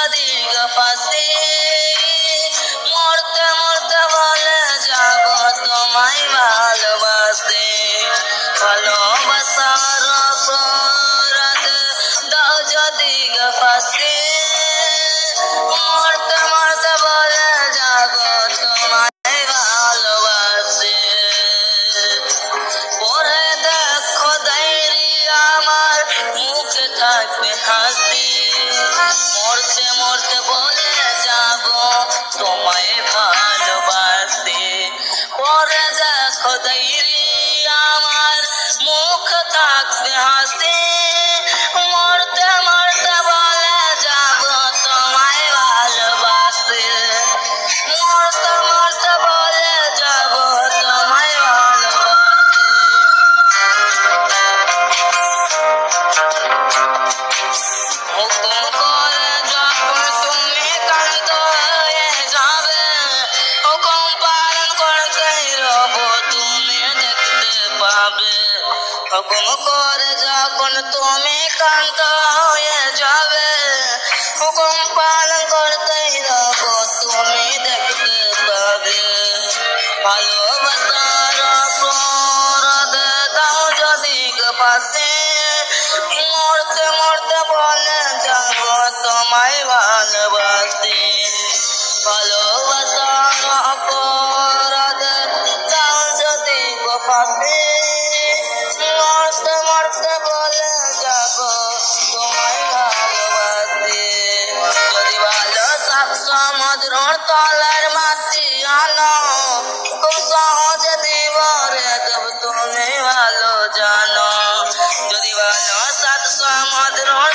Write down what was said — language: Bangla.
যদি ফাঁসি মরতে মরতে বলে যাব তোমায় ভালোবাসি ভালোবাসার অপরাধ দাও যদি ফাঁসি মরতে মরতে বলে যাব তোমায় ভালোবাসি পরে দেখো ডায়েরি আমার মুখে থাকবে হাসি মরতে মরতে বলে যাব তোমায় ভালোবাসি পরে দেখো ডায়েরি আমার মুখ থাকবে হাসি মরতে মরতে বলে যাব তোমায় ভালোবাসি মরতে মরতে বলে যাব তোমায় ভালোবাসি হুকুম করে যখন তুমি কান্ত হয়ে যাবে হুকুম পালন করতেই রব তুমি দেখতে পাবে হুকুম করে যখন তুমি কান্ত হয়ে যাবে হুকুম পালন করতেই রব তুমি দেখতে পাবে ভালোবাসার অপরাধ দাও যদি ফাঁসি মরতে মরতে বলে যাব তোমায় ভালোবাসি ভালোবাসার অপরাধ দাও যদি ফাঁসি মরতে মরতে বলে যাব তোমায় ভালোবাসি যদি ভালো সব সমুদ্রর তলার মাটি আনো খুব সহজে দিবরে দেব তুমি ভালো জানো যদি ভালো সাত সমুদ্রর